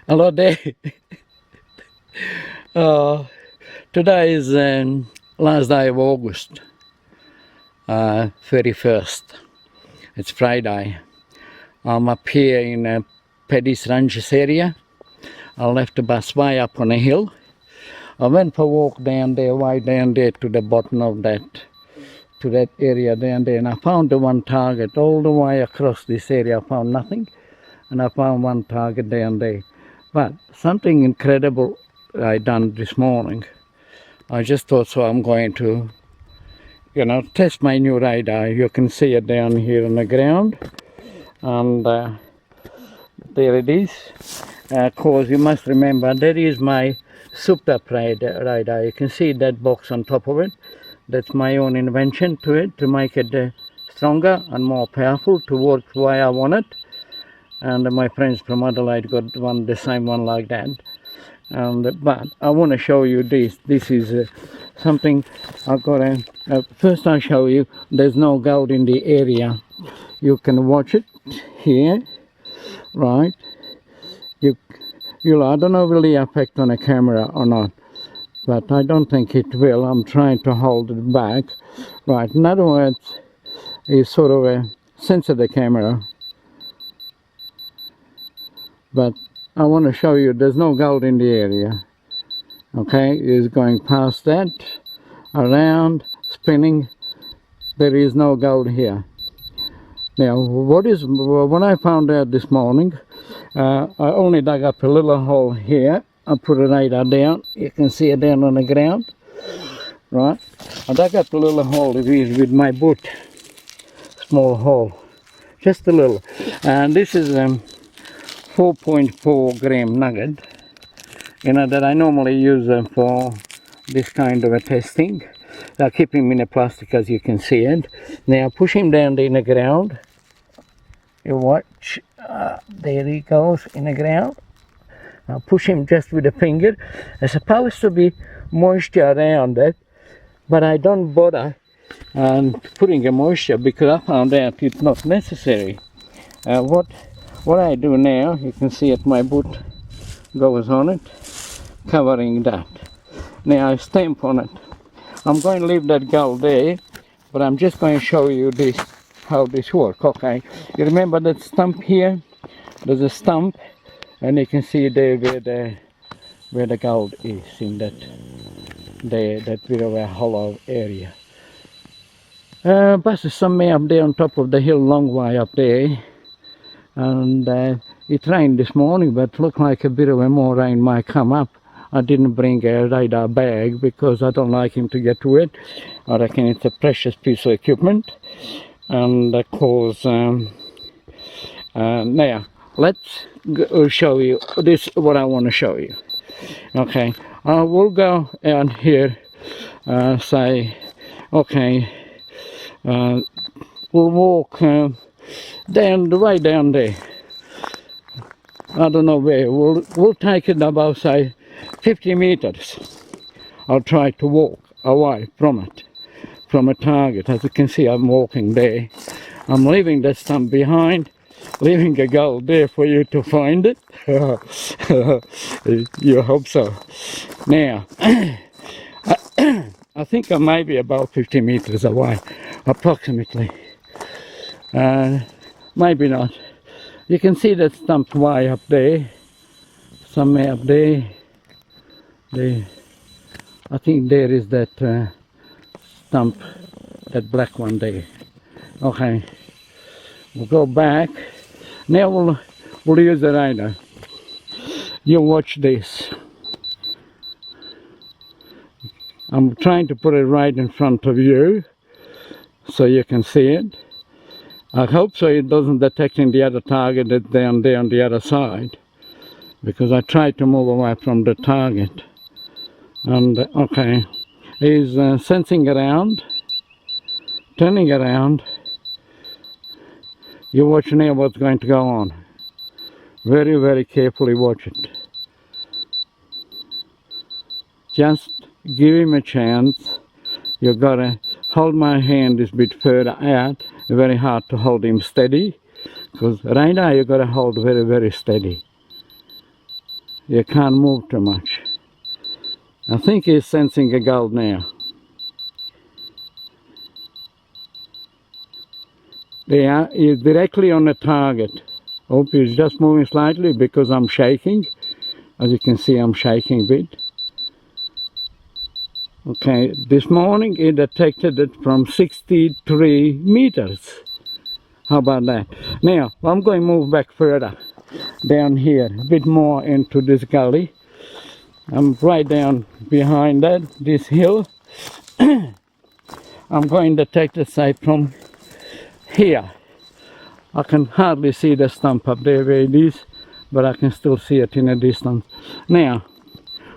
Hello there. uh, Today is last day of August, 31st. It's Friday. I'm up here in Paddy's Ranges area. I left the bus way up on a hill. I went for a walk down there, way down there to the bottom of to that area down there, and I found the one target all the way across this area. I found nothing, and I found one target down there. But something incredible I done this morning. I just thought, so I'm going to, test my new radar. You can see it down here on the ground, and there it is. Of course, you must remember that is my souped-up radar. You can see that box on top of it. That's my own invention to it, to make it stronger and more powerful, to work the way I want it. And my friends from Adelaide got the same one like that. But I want to show you this. This is something I've got. First, I'll show you. There's no gold in the area. You can watch it here, right? I don't know will it affect on a camera or not, but I don't think it will. I'm trying to hold it back, right? In other words, it's sort of a censor the camera, but I want to show you there's no gold in the area. Okay, it's going past that, around, spinning. There is no gold here. Now, what I found out this morning, I only dug up a little hole here. I put a radar down. You can see it down on the ground, right? I dug up a little hole here with my boot, small hole, just a little. And this is 4.4 gram nugget, that I normally use for this kind of a testing. I keep him in a plastic, as you can see it. Now push him down in the ground. You watch, there he goes in the ground. Now push him just with a finger. There's supposed to be moisture around it, but I don't bother putting a moisture because I found out it's not necessary. What I do now, you can see it, my boot goes on it, covering that. Now I stamp on it. I'm going to leave that gold there, but I'm just going to show you this, how this works. Okay, you remember that stump here? There's a stump, and you can see there where the gold is in that bit of a hollow area. But there's some up there on top of the hill, long way up there, and it rained this morning, but looked like a bit of a more rain might come up. I didn't bring a radar bag because I don't like him to get wet. I reckon it's a precious piece of equipment. And of course, now let's show you this, what I want to show you. Okay, I will go out here, say, okay, we'll walk down the way down there. I don't know where. We'll take it about, say, 50 meters. I'll try to walk away from it, from a target. As you can see, I'm walking there. I'm leaving that stump behind, leaving a gold there for you to find it. You hope so. Now, I think I may be about 50 meters away, approximately. Maybe not. You can see that stump way up there, somewhere up there. I think there is that stump, that black one there. Okay, we'll go back. Now we'll use the radar. You watch this. I'm trying to put it right in front of you so you can see it. I hope so it doesn't detect in the other target that's down there on the other side, because I tried to move away from the target. And okay, he's sensing around, turning around. You watch now what's going to go on. Very, very carefully watch it. Just give him a chance. You've got to hold my hand this bit further out. Very hard to hold him steady, because radar you've got to hold very, very steady. You can't move too much. I think he's sensing a gull now. There, he's directly on the target. Hope he's just moving slightly because I'm shaking. As you can see, I'm shaking a bit. Okay, this morning he detected it from 63 meters. How about that? Now, I'm going to move back further down here, a bit more into this gully. I'm right down behind that, this hill. I'm going to detect the site from here. I can hardly see the stump up there where it is, but I can still see it in a distance. Now,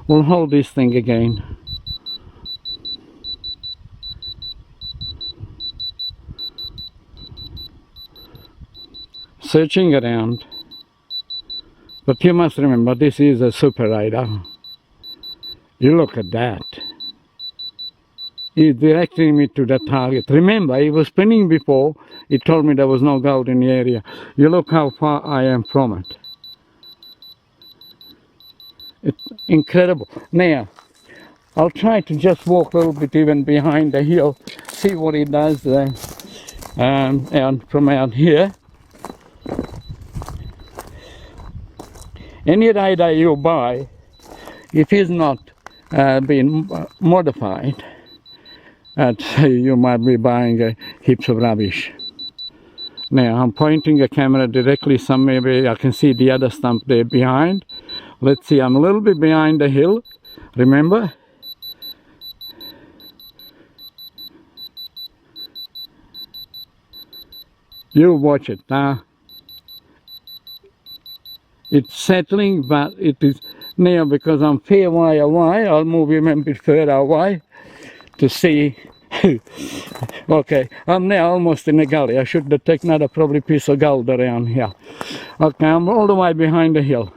we'll hold this thing again. Searching around. But you must remember, this is a super radar. You look at that. He's directing me to the target. Remember, he was spinning before. He told me there was no gold in the area. You look how far I am from it. It's incredible. Now, I'll try to just walk a little bit even behind the hill, see what he does there. And from out here, any radar you buy, if it's not been modified, you might be buying heaps of rubbish. Now I'm pointing the camera directly somewhere where I can see the other stump there behind. Let's see, I'm a little bit behind the hill, remember? You watch it now. It's settling, but it is now because I'm fair way away. I'll move him a bit further away to see. Okay, I'm now almost in the gully. I should detect another probably piece of gold around here. Okay, I'm all the way behind the hill.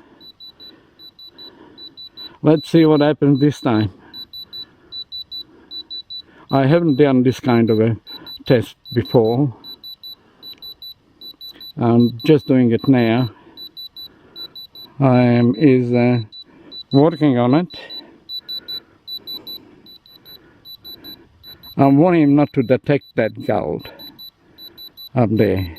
Let's see what happens this time. I haven't done this kind of a test before. I'm just doing it now. I is working on it. I want him not to detect that gold up there.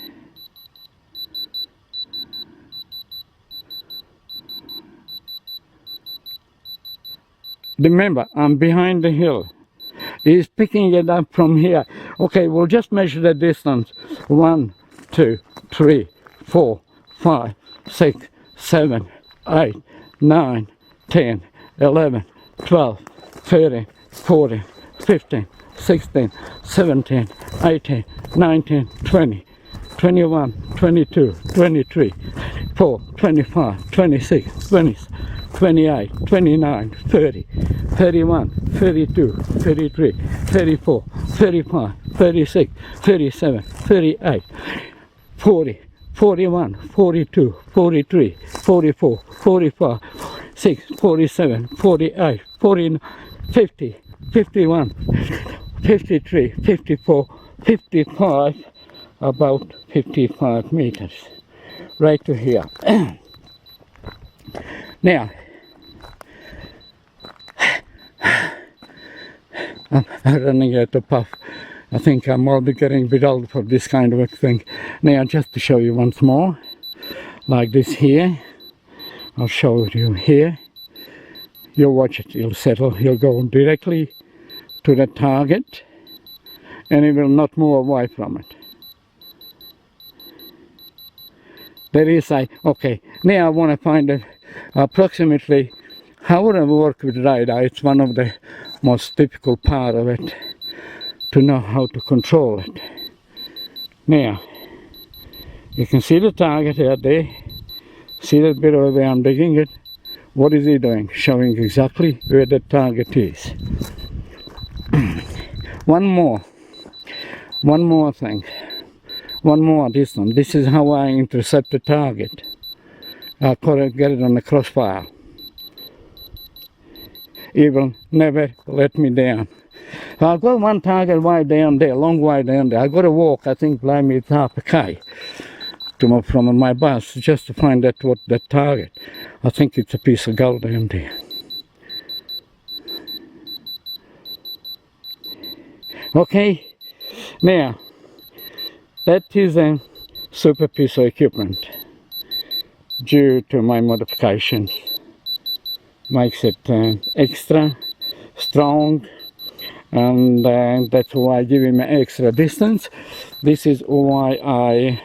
Remember, I'm behind the hill. He's picking it up from here. Okay, we'll just measure the distance. 1, 2, 3, 4, 5, 6, 7, 8, 9, 10, 11, 12, 13, 14, 15, 16, 17, 18, 19, 20, 21, 22, 23, 24, 25, 26, 27, 28, 29, 30, 31, 32, 33, 34, 35, 36, 37, 38, 40, 41, 42, 43, 44, 45, 46, 47, 48, 49, 50, 51, 53, 54, 55, about 55 meters, right to here. Now, I'm running out of puff. I think I'm already getting a bit old for this kind of a thing. Now, just to show you once more, like this here, I'll show you here. You'll watch it, you'll settle, he'll go directly to the target and he will not move away from it. There is okay, now I want to find approximately how would I work with radar. It's one of the most difficult part of it, to know how to control it. Now, you can see the target out there, see that bit over there I'm digging it. What is he doing? Showing exactly where the target is. One more thing. One more distance. This is how I intercept the target. I couldn't get it on the crossfire. He will never let me down. So I've got one target way down there, long way down there. I've got to walk, I think, blimey, it's half a K. from my bus just to find out what that target. I think it's a piece of gold down there. Okay, now that is a super piece of equipment due to my modifications. Makes it extra strong, and that's why I give him extra distance. This is why I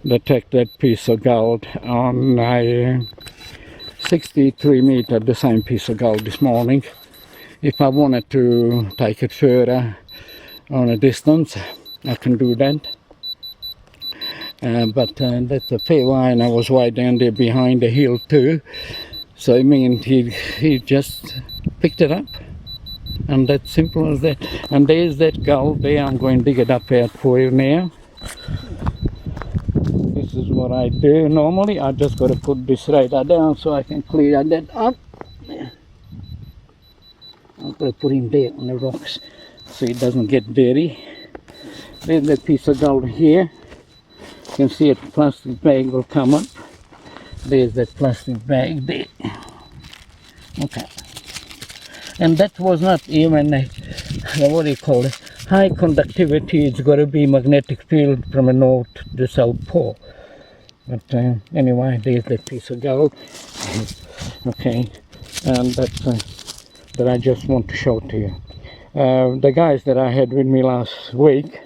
detect that piece of gold on a 63 meter, the same piece of gold this morning. If I wanted to take it further on a distance, I can do that. But that's a fair line. I was way down there behind the hill too. So I mean, he just picked it up, and that's simple as that. And there's that gold there. I'm going to dig it up out for you now. This is what I do normally. I just got to put this radar down so I can clear that up. I've got to put him there on the rocks so it doesn't get dirty. There's that piece of gold here. You can see a plastic bag will come up. There's that plastic bag there. Okay. And that was not even a, what do you call it, high conductivity. It's got to be magnetic field from the north to the south pole. But anyway, there's that piece of gold. Okay, and that's that I just want to show to you. The guys that I had with me last week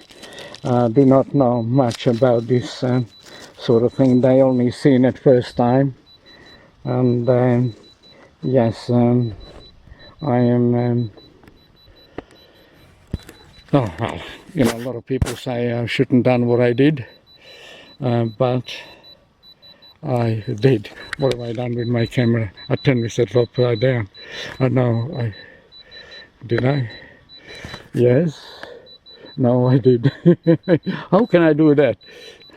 do not know much about this sort of thing. They only seen it first time, and yes, I am. Oh well, you know, a lot of people say I shouldn't done what I did, but I did. What have I done with my camera? I turned myself upside down. I know. Did I? Yes. No, I did. How can I do that?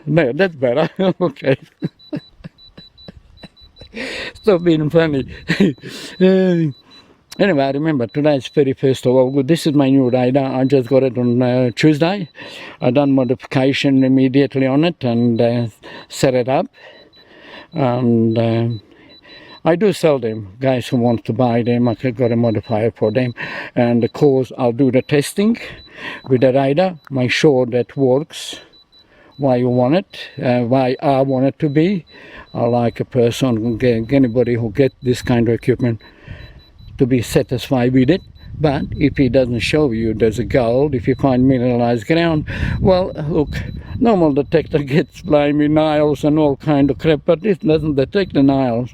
No, that's better. Okay. Stop being funny. Anyway, remember, today is 31st of August. This is my new radar. I just got it on Tuesday. I done modification immediately on it and set it up. And I do sell them. Guys who want to buy them, I could got a modifier for them. And of course, I'll do the testing with the radar. Make sure that works. Why you want it, why I want it to be. I like a person, anybody who get this kind of equipment, to be satisfied with it. But if it doesn't show you there's a gold, if you find mineralized ground, well, look, normal detector gets blimey Niles and all kind of crap, but this doesn't detect the Niles.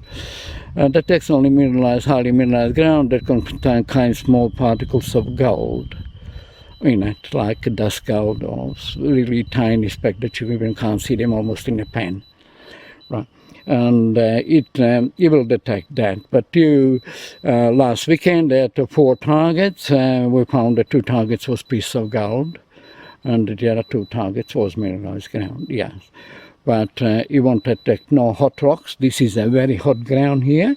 Detects only mineralized, highly mineralized ground that contain small particles of gold in it, like dust gold or really tiny speck that you even can't see them almost in a pen. Right. And it will detect that. But last weekend at 4 targets, we found that 2 targets was piece of gold, and the other 2 targets was mineralized ground. Yes, but you won't detect no hot rocks. This is a very hot ground here,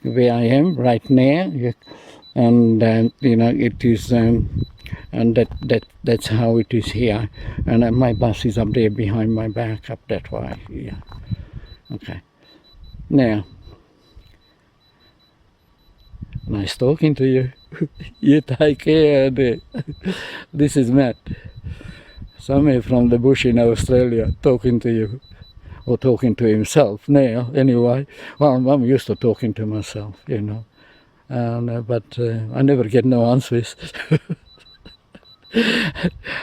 where I am right now, and you know it is. And that's how it is here. And my bus is up there behind my back, up that way. Yeah. Okay. Now, nice talking to you. You take care. This is Matt, somewhere from the bush in Australia, talking to you, or talking to himself now. Anyway, well, I'm used to talking to myself, you know, and but I never get no answers.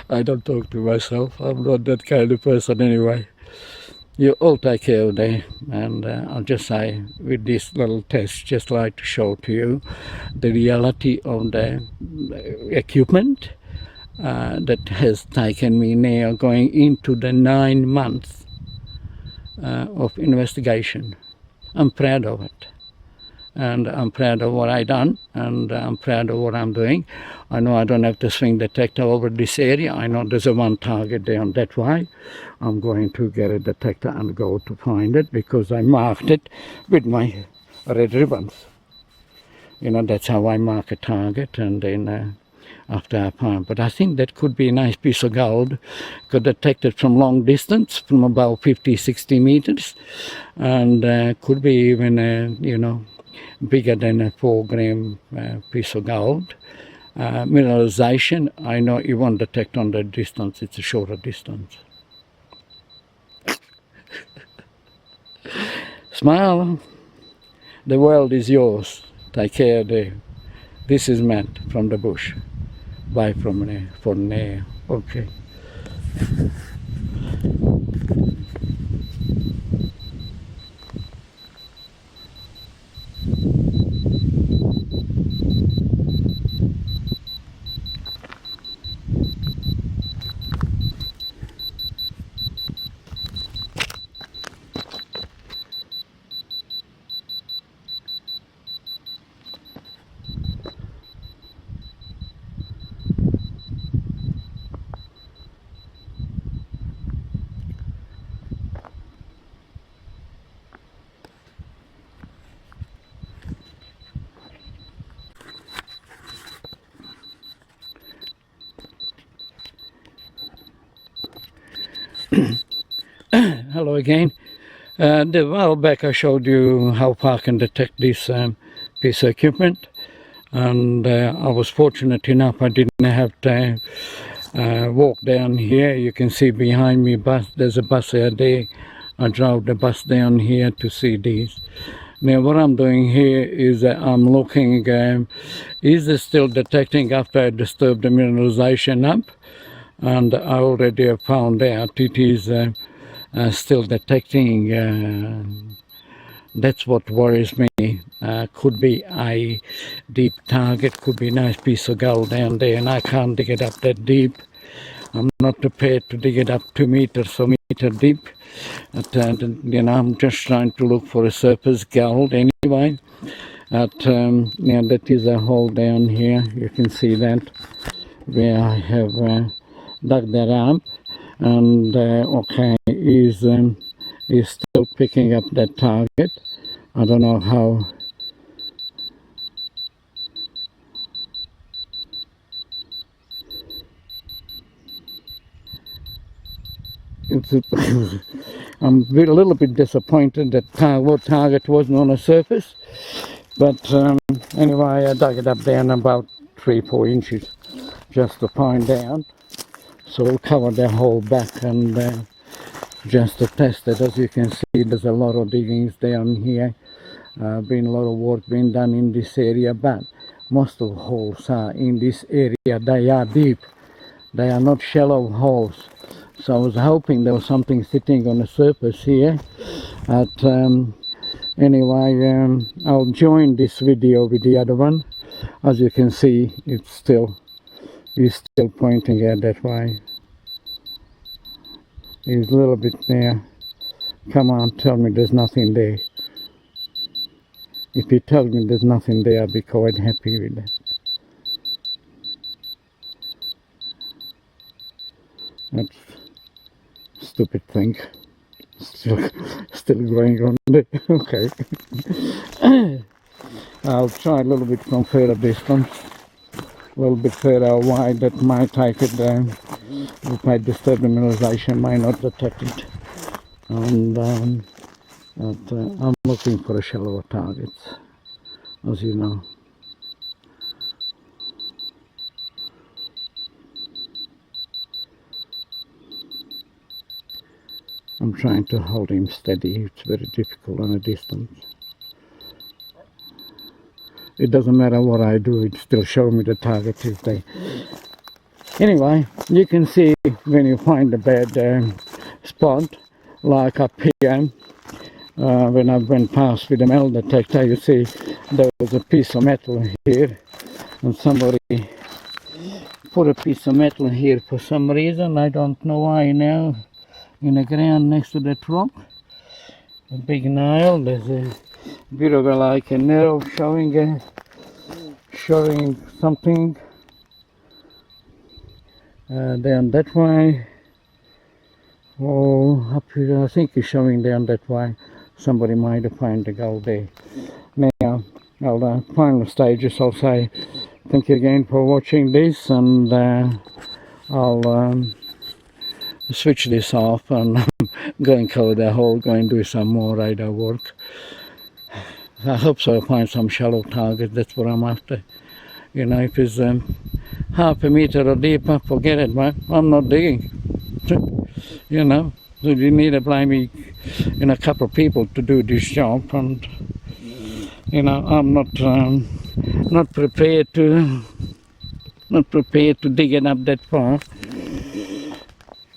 I don't talk to myself. I'm not that kind of person anyway. You all take care of that, and I'll just say with this little test, just like to show to you the reality of the equipment that has taken me now going into the 9 months of investigation. I'm proud of it. And I'm proud of what I done, and I'm proud of what I'm doing. I know I don't have to swing detector over this area. I know there's a 1 target down that way. I'm going to get a detector and go to find it, because I marked it with my red ribbons. You know, that's how I mark a target, and then after our time. But I think that could be a nice piece of gold. Could detect it from long distance, from about 50, 60 meters, and could be even, you know, bigger than a 4-gram piece of gold. Mineralization, I know you won't detect on that distance, it's a shorter distance. Smile. The world is yours. Take care there. This is Matt from the bush. Bye from there, for now. Okay. Hello again. A while back I showed you how far I can detect this piece of equipment, and I was fortunate enough I didn't have to walk down here. You can see behind me there's a bus out there. I drove the bus down here to see these. Now what I'm doing here is I'm looking, is it still detecting after I disturb the mineralization up? And I already have found out it is still detecting. That's what worries me. Could be a deep target, could be a nice piece of gold down there, and I can't dig it up that deep. I'm not prepared to dig it up 2 meters or meter deep. But, you know, I'm just trying to look for a surface gold anyway. But now that is a hole down here. You can see that where I have dug that up, and okay, is still picking up that target. I don't know how. I'm a little bit disappointed that what target wasn't on the surface, but anyway, I dug it up down about 3-4 inches just to find out. So we'll cover the whole back and just to test it. As you can see, there's a lot of diggings down here. Been a lot of work being done in this area, but most of the holes are in this area. They are deep. They are not shallow holes. So I was hoping there was something sitting on the surface here. But anyway, I'll join this video with the other one. As you can see, it's still pointing out that way. He's a little bit there. Come on, tell me there's nothing there. If you tell me there's nothing there, I'll be quite happy with that. That's a stupid thing. Still going on there. Okay. I'll try a little bit from further distance. A little bit further wide, that might take it down. If I disturb the mineralization, might not detect it. And I'm looking for a shallower target, as you know. I'm trying to hold him steady. It's very difficult on a distance. It doesn't matter what I do, it still shows me the target if they. Anyway, you can see when you find a bad spot, like up here, when I went past with the metal detector, you see there was a piece of metal here, and somebody put a piece of metal here for some reason. I don't know why now. In the ground next to that rock, a big nail. There's a bit of like a nerve showing something down that way. Oh, up here, I think it's showing down that way. Somebody might have found the gold there. Now, final stages, I'll say, thank you again for watching this, and I'll switch this off and go and cover the hole, go and do some more radar work. I hope so. I'll find some shallow target. That's what I'm after. You know, if it's half a meter or deeper, forget it, man. I'm not digging. You know, so you need to blame me, you know, a couple of people to do this job, and you know, I'm not prepared to dig it up that far.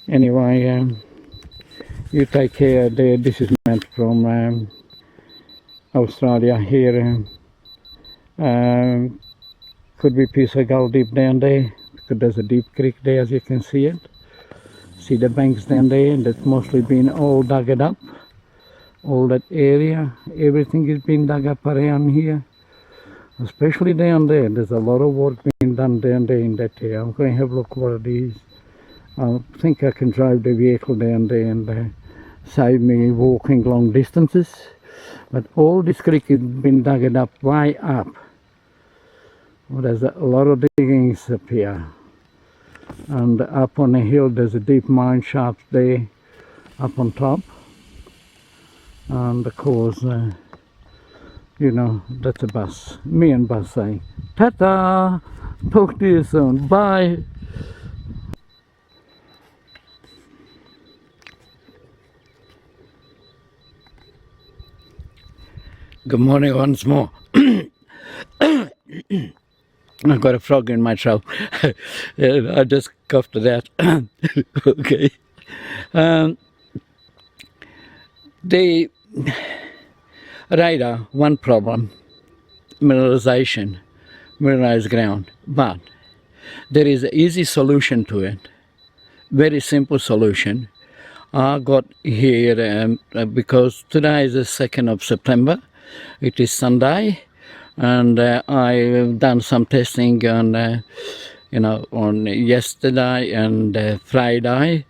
Anyway, you take care there. This is Matt from Australia here. Could be piece of gold deep down there, because there's a deep creek there, as you can see it. See the banks down there, and that's mostly been all dug it up. All that area, everything has been dug up around here. Especially down there, there's a lot of work being done down there in that area. I'm going to have a look what it is. I think I can drive the vehicle down there and save me walking long distances. But all this creek has been dug up way up. Well, there's a lot of diggings up here. And up on the hill there's a deep mine shaft there, up on top. And of course, you know, that's a bus. Me and bus saying, ta-ta! Talk to you soon. Bye! Good morning once more. I've got a frog in my throat. I just coughed it out. Okay. The radar, one problem, mineralization, mineralized ground. But there is an easy solution to it. Very simple solution. I got here because today is the 2nd of September. It is Sunday, and I've done some testing on, you know, on yesterday and Friday,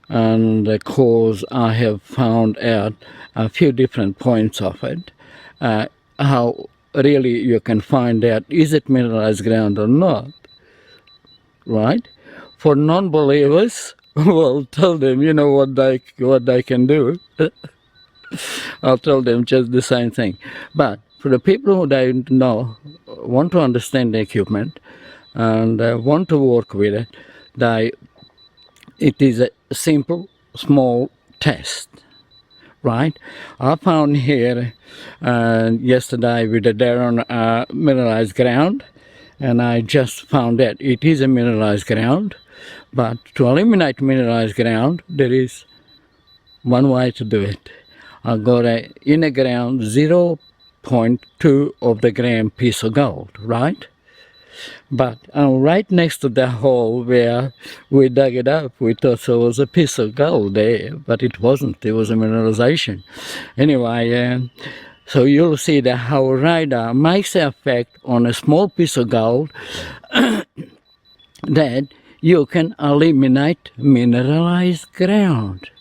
and of course I have found out a few different points of it, how really you can find out is it mineralized ground or not, right? For non-believers, well, tell them, you know, what they can do. I'll tell them just the same thing. But for the people who don't know, want to understand the equipment and want to work with it, it is a simple, small test, right? I found here yesterday with the Darren mineralized ground, and I just found that it is a mineralized ground. But to eliminate mineralized ground, there is one way to do it. I got a in the ground 0.2 of the gram piece of gold, right? But right next to the hole where we dug it up, we thought there was a piece of gold there, but it wasn't. It was a mineralization. Anyway, so you'll see that how radar makes an effect on a small piece of gold that you can eliminate mineralized ground.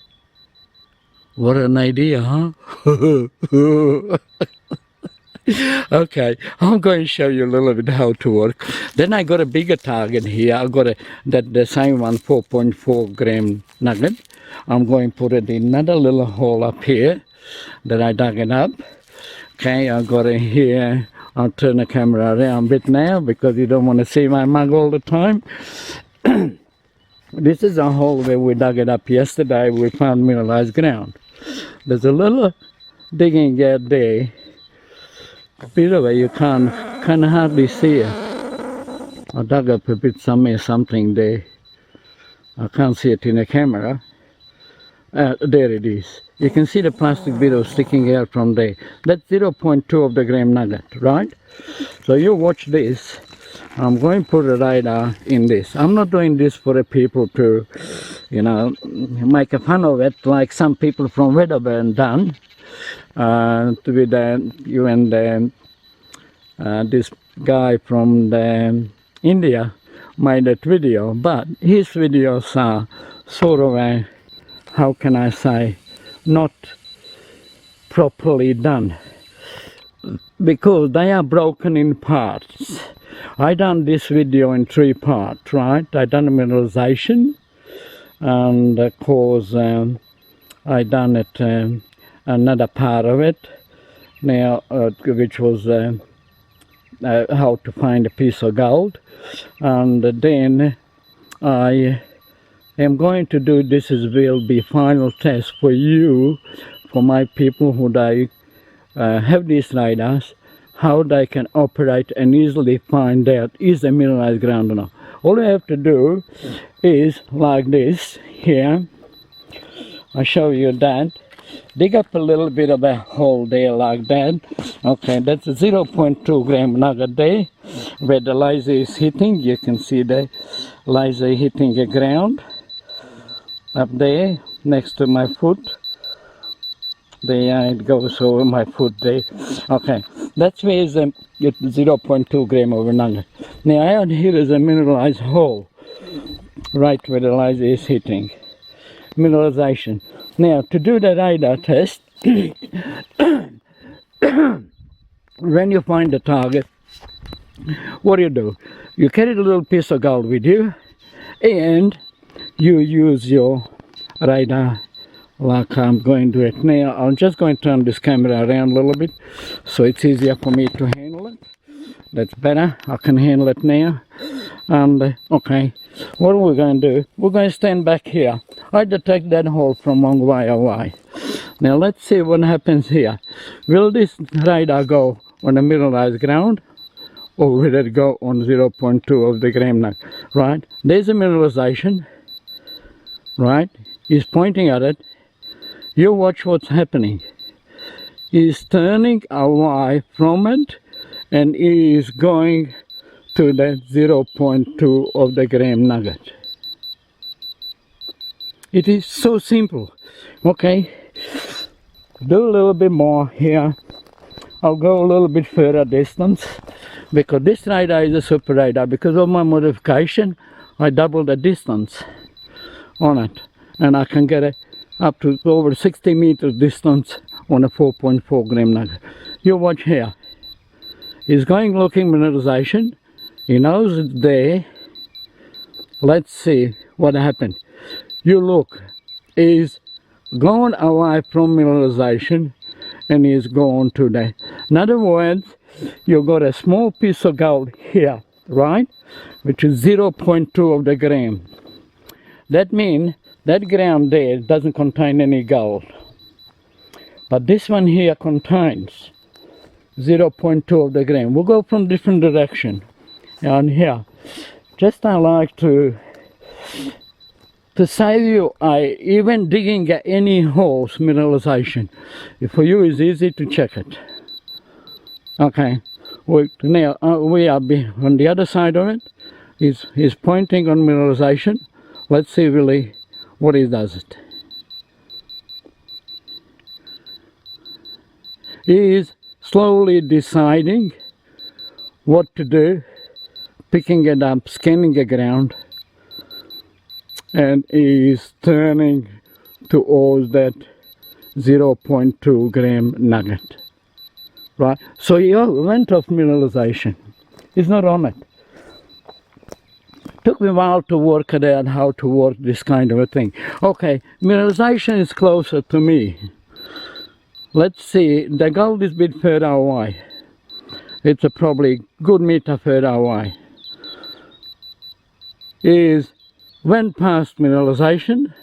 What an idea, huh? Okay, I'm going to show you a little bit how to work. Then I got a bigger target here. I got the same one, 4.4 gram nugget. I'm going to put it in another little hole up here that I dug it up. Okay, I got it here. I'll turn the camera around a bit now because you don't want to see my mug all the time. This is a hole where we dug it up yesterday. We found mineralized ground. There's a little digging out there. A bit of it you can hardly see it. I dug up a bit something there. I can't see it in the camera. There it is. You can see the plastic bit sticking out from there. That's 0.2 of the gram nugget, right? So you watch this. I'm going to put a radar in this. I'm not doing this for the people to, you know, make a fun of it like some people from Wedderburn done. With you and this guy from India made that video, but his videos are sort of a, how can I say, not properly done, because they are broken in parts. I done this video in 3 parts, right? I done mineralization, and of course I done it another part of it now, which was how to find a piece of gold, and then I am going to do this will be final test for you, for my people who they have these radars, how they can operate and easily find out is a mineralized ground or not. All you have to do is like this here. I'll show you that. Dig up a little bit of a hole there like that. Okay, that's a 0.2 gram nugget there where the laser is hitting. You can see the laser hitting the ground up there next to my foot. There it goes over my foot there. Okay, that's where is the 0.2 gram of a nugget. Now out here is a mineralized hole right where the laser is hitting. Mineralization. Now to do the radar test, when you find the target, what do? You carry a little piece of gold with you, and you use your radar like I'm going to do it now. I'm just going to turn this camera around a little bit so it's easier for me to handle it. That's better. I can handle it now. And okay, what are we going to do? We're going to stand back here. I detect that hole from long way away. Now let's see what happens here. Will this radar go on the mineralized ground, or will it go on 0.2 of the gram nugget? Right? There's a mineralization. Right? He's pointing at it. You watch what's happening. He's turning away from it, and he is going to the 0.2 of the gram nugget. It is so simple. Okay, do a little bit more here. I'll go a little bit further distance because this radar is a super radar. Because of my modification, I doubled the distance on it, and I can get it up to over 60 meters distance on a 4.4 gram nugget. You watch here. He's going looking mineralization. He knows it's there. Let's see what happened. You look. He's gone away from mineralization and he's gone to the. In other words, you got a small piece of gold here, right? Which is 0.2 of the gram. That means that ground there doesn't contain any gold. But this one here contains 0.2 of the gram. We'll go from different direction. And here, just I like to save you even digging at any holes mineralization. For you it's easy to check it. Okay, now we are on the other side of it. He's pointing on mineralization. Let's see really what he does it. He is slowly deciding what to do, picking it up, scanning the ground, and is turning towards that 0.2 gram nugget. Right? So he went off mineralization. He's not on it. Took me a while to work it out how to work this kind of a thing. Okay, mineralization is closer to me. Let's see, the gold is a bit further away. It's a probably good meter further away. Is went past mineralization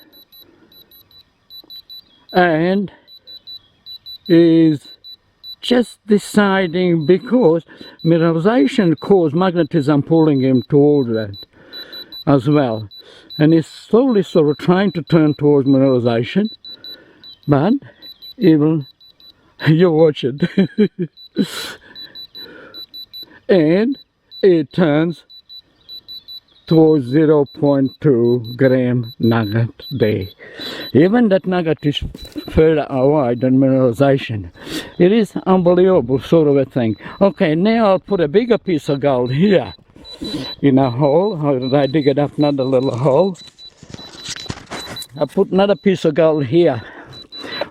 and is just deciding, because mineralization caused magnetism pulling him towards that as well, and he's slowly sort of trying to turn towards mineralization, but even you watch it and it turns towards 0.2 gram nugget there. Even that nugget is further away than mineralization. It is unbelievable sort of a thing. Okay, now I'll put a bigger piece of gold here in a hole. I dig it up another little hole. I put another piece of gold here.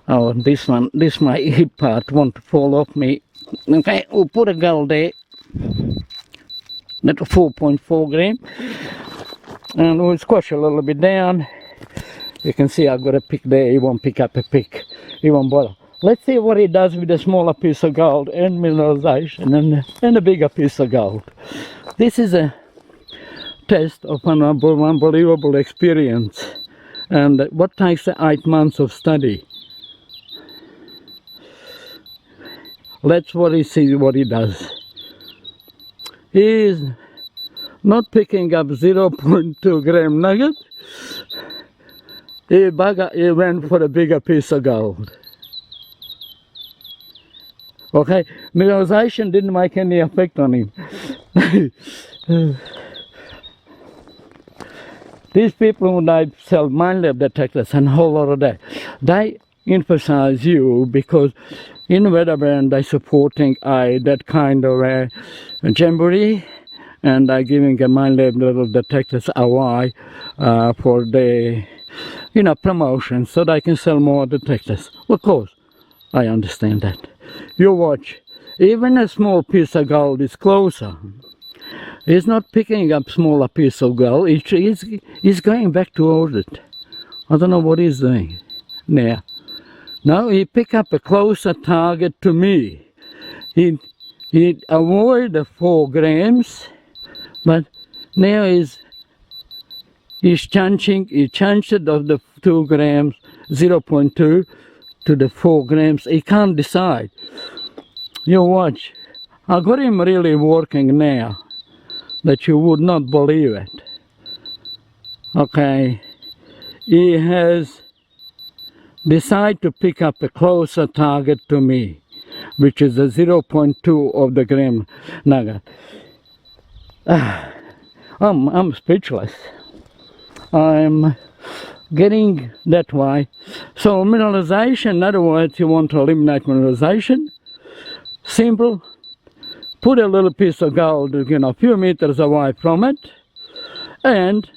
Oh, this my hip part won't fall off me. Okay, we'll put a gold there. That's 4.4 gram. And we'll squash a little bit down. You can see I've got a pick there. He won't pick up a pick. He won't bother. Let's see what he does with a smaller piece of gold and mineralization and a bigger piece of gold. This is a test of an unbelievable experience, and what takes 8 months of study. Let's see what he does. He's not picking up 0.2 gram nugget. He went for a bigger piece of gold. Okay, mineralization didn't make any effect on him. These people who sell mine lab detectors and a whole lot of that, they emphasize you because in Wedderburn they're supporting that kind of jamboree, and they're giving a mine lab little detectors away for the promotion, so they can sell more detectors. Of course, I understand that. You watch, even a small piece of gold is closer. He's not picking up smaller piece of gold. He's going back towards it. I don't know what he's doing now. Now he pick up a closer target to me. He avoid the 4 grams, but now he's changing. He changed it of the 2 grams, 0.2 to the 4 grams. He can't decide. You watch. I got him really working now, that you would not believe it. Okay, he has decided to pick up a closer target to me, which is the 0.2 of the gram nugget. I'm speechless. I'm getting that way. So mineralization, in other words, you want to eliminate mineralization. Simple. Put a little piece of gold, a few meters away from it, and,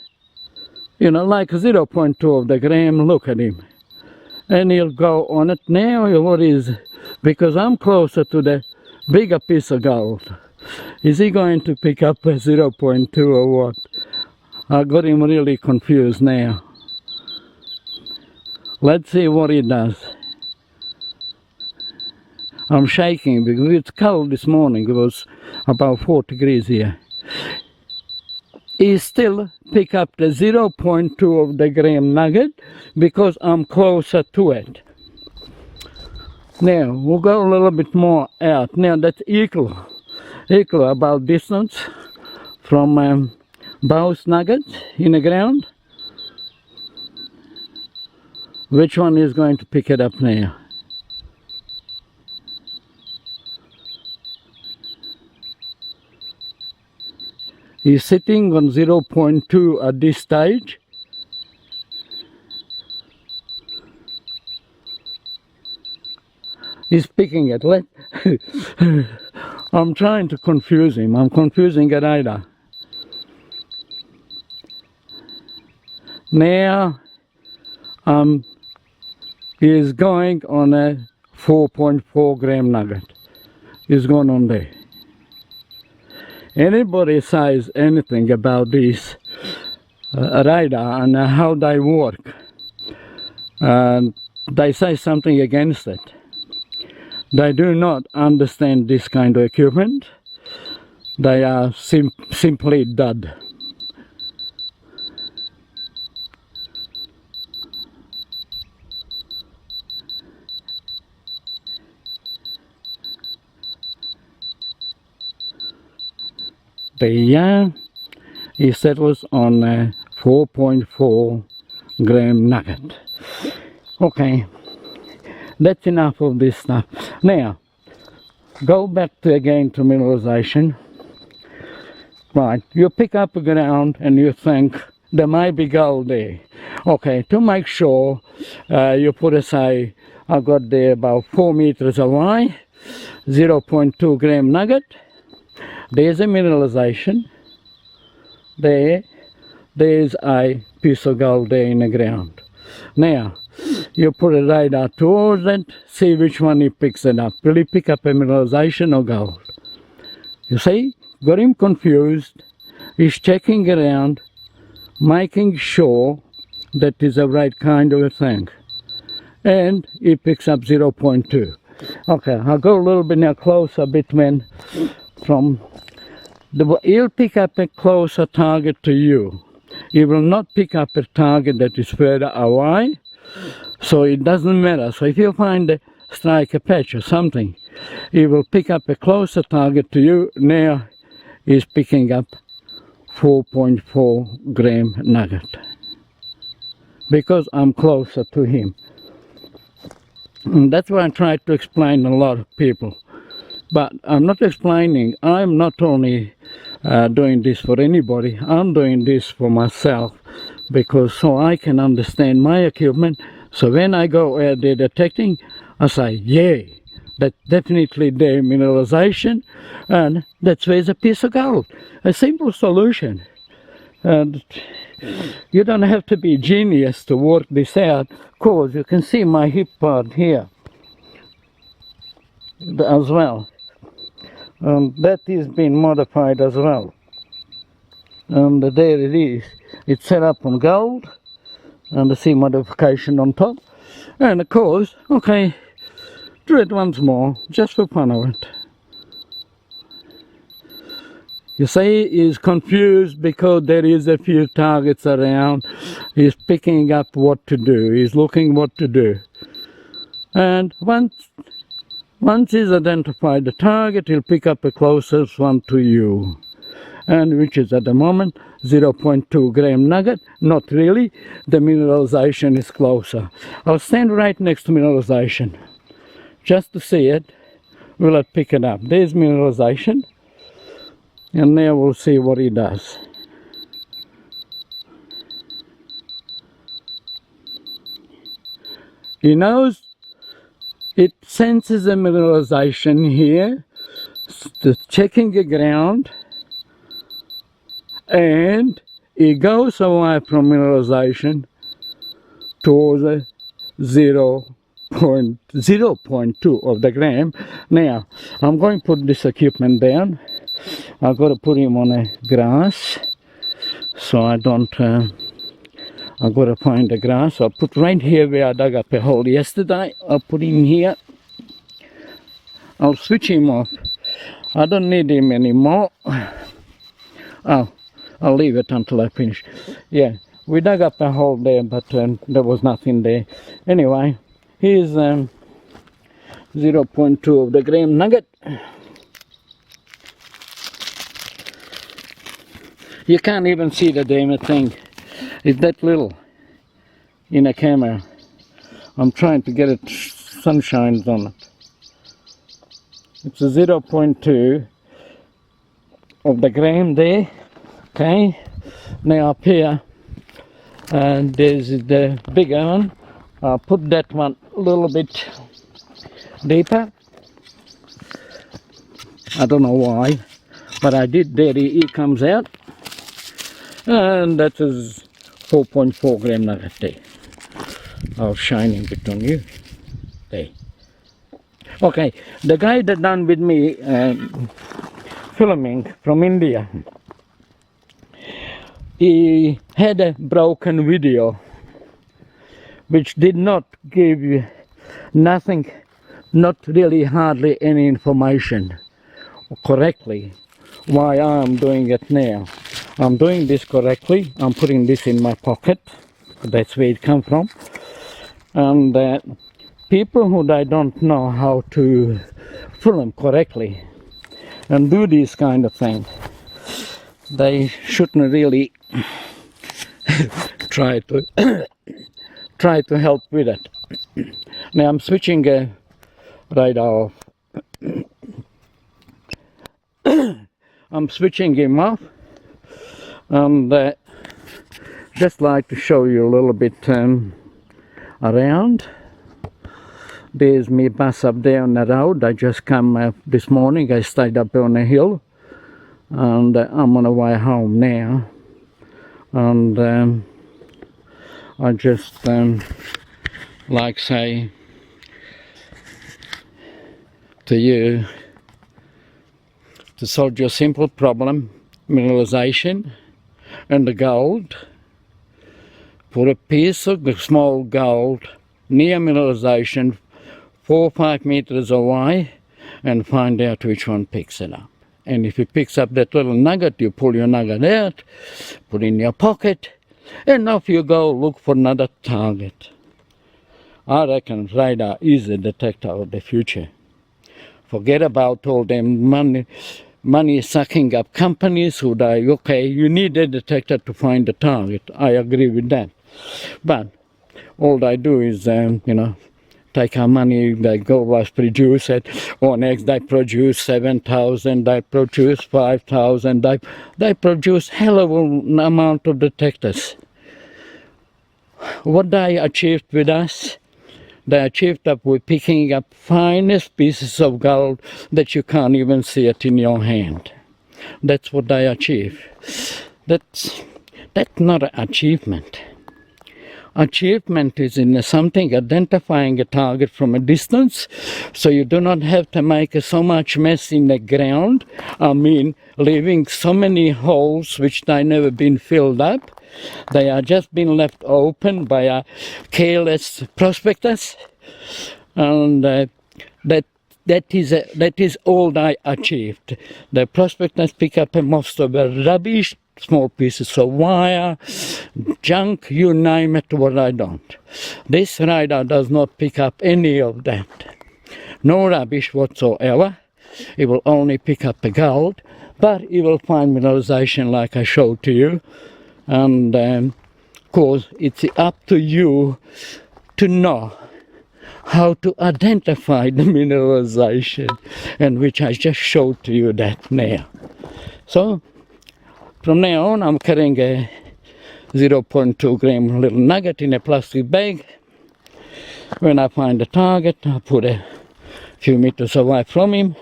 like 0.2 of the gram, look at him. And he'll go on it. Now what is, because I'm closer to the bigger piece of gold, is he going to pick up a 0.2 or what? I got him really confused now. Let's see what he does. I'm shaking because it's cold this morning. It was about 4 degrees here. He still pick up the 0.2 of the gram nugget because I'm closer to it. Now we'll go a little bit more out. Now that's equal about distance from both nuggets in the ground. Which one is going to pick it up now? He's sitting on 0.2 at this stage. He's picking it. I'm trying to confuse him. I'm confusing it either. Now he's going on a 4.4 gram nugget. He's gone on there. Anybody says anything about this radar and how they work, they say something against it. They do not understand this kind of equipment. They are simply dud. There he settles on a 4.4 gram nugget. Okay, that's enough of this stuff. Now, go back again to mineralization. Right, you pick up the ground and you think there might be gold there. Okay, to make sure, you put a say, I got there about 4 meters away, 0.2 gram nugget. There's a mineralization. There's a piece of gold there in the ground. Now, you put a radar towards it, see which one he picks it up. Will he pick up a mineralization or gold? You see? got him confused. He's checking around, making sure that is the right kind of a thing. And he picks up 0.2. Okay, I'll go a little bit now closer between from he'll pick up a closer target to you. He will not pick up a target that is further away, so it doesn't matter. So if you find a strike a patch or something, he will pick up a closer target to you. Now he's picking up 4.4 gram nugget because I'm closer to him. And that's what I try to explain to a lot of people. But I'm not explaining, I'm not only doing this for anybody, I'm doing this for myself, because so I can understand my equipment. So when I go out there detecting, I say, yeah, that's definitely demineralization, and that's where there's a piece of gold. A simple solution. And you don't have to be a genius to work this out, because you can see my hip part here as well. That is being modified as well. And there it is. It's set up on gold, and the C modification on top. And of course, okay, do it once more, just for fun of it. You see, he's confused because there is a few targets around. He's picking up what to do. He's looking what to do. And once he's identified the target, he'll pick up the closest one to you. And which is at the moment 0.2 gram nugget. Not really. The mineralization is closer. I'll stand right next to mineralization just to see it. Will it pick it up? There's mineralization. And now we'll see what he does. He knows it senses a mineralization here, checking the ground, and it goes away from mineralization towards a 0.2 of the gram. Now, I'm going to put this equipment down. I've got to put him on a grass, so I don't, I've got to find the grass. I'll put right here where I dug up a hole yesterday. I'll put him here. I'll switch him off. I don't need him anymore. Oh, I'll leave it until I finish. Yeah, we dug up a hole there, but there was nothing there. Anyway, here's 0.2 of the gram nugget. You can't even see the damn thing. It's that little in a camera. I'm trying to get it sunshine on it. It's a 0.2 of the gram there. Okay. Now up here, and there's the bigger one. I'll put that one a little bit deeper. I don't know why, but I did. There he comes out. And that is 4.4 gram nugget there. I'll shine it on you. There. Okay, the guy that done with me filming from India, he had a broken video which did not give you nothing, not really hardly any information correctly why I'm doing it now. I'm doing this correctly. I'm putting this in my pocket. That's where it comes from. And people who don't know how to film correctly and do these kind of things, they shouldn't really try to help with it. Now I'm switching right off. I'm switching him off. And just like to show you a little bit around. There's me bus up there on the road. I just come this morning. I stayed up on a hill, and I'm on the way home now. And I just like say to you, to solve your simple problem, mineralization and the gold. Put a piece of the small gold near mineralization 4 or 5 meters away and find out which one picks it up. And if it picks up that little nugget, you pull your nugget out, put it in your pocket, and off you go look for another target. I reckon radar is the detector of the future. Forget about all them money sucking up companies who die. Okay, you need a detector to find the target. I agree with that. But all they do is, take our money, they go us produce it, or next they produce 7,000, they produce 5,000, they produce hell of an amount of detectors. What they achieved with us, they achieved up with picking up finest pieces of gold that you can't even see it in your hand. That's what they achieve. That's not an achievement. Achievement is in something identifying a target from a distance, so you do not have to make so much mess in the ground. I mean, leaving so many holes which they never been filled up. They are just been left open by a careless prospectors, and that is all they achieved. The prospectors pick up most of the rubbish, small pieces of wire, junk, you name it, what I don't. This radar does not pick up any of that. No rubbish whatsoever. It will only pick up the gold, but it will find mineralization like I showed to you. And of course, it's up to you to know how to identify the mineralization, and which I just showed to you that now. So from now on, I'm carrying a 0.2 gram little nugget in a plastic bag. When I find a target, I put a few meters away from him,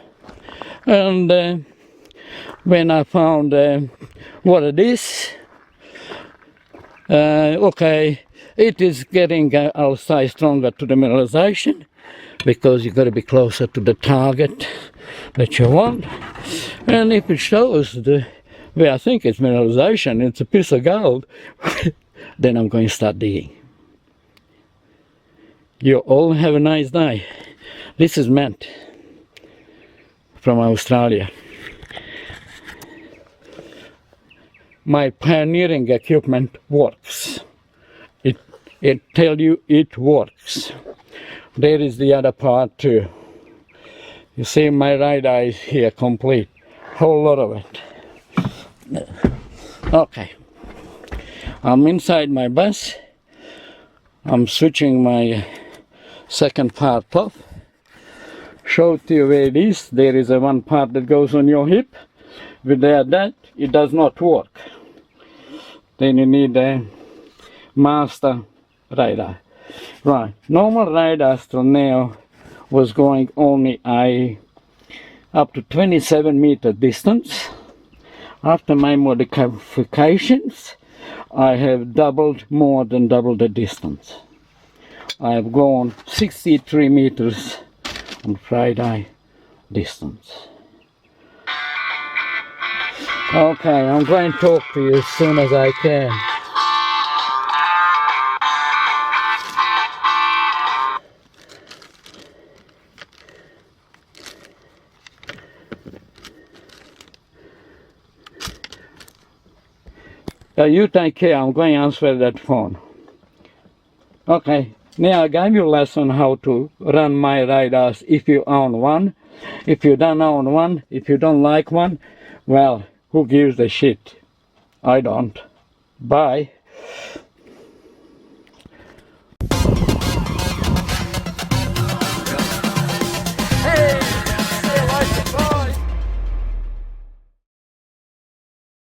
and when I found what it is, okay, it is getting, I'll say, stronger to the mineralization, because you've got to be closer to the target that you want. And if it shows where I think it's mineralization, it's a piece of gold, then I'm going to start digging. You all have a nice day. This is Matt from Australia. My pioneering equipment works. It tell you it works. There is the other part too. You see my radar is here complete. Whole lot of it. Okay. I'm inside my bus. I'm switching my second part off. Show to you where it is. There is a one part that goes on your hip. Without that, it does not work. Then you need a master radar. Right, normal radars till now was going only up to 27 meter distance. After my modifications, I have more than doubled the distance. I have gone 63 meters on radar distance. Okay, I'm going to talk to you as soon as I can. You take care, I'm going to answer that phone. Okay, now I gave you a lesson how to run my radars if you own one. If you don't own one, if you don't like one, well, who gives a shit? I don't. Bye.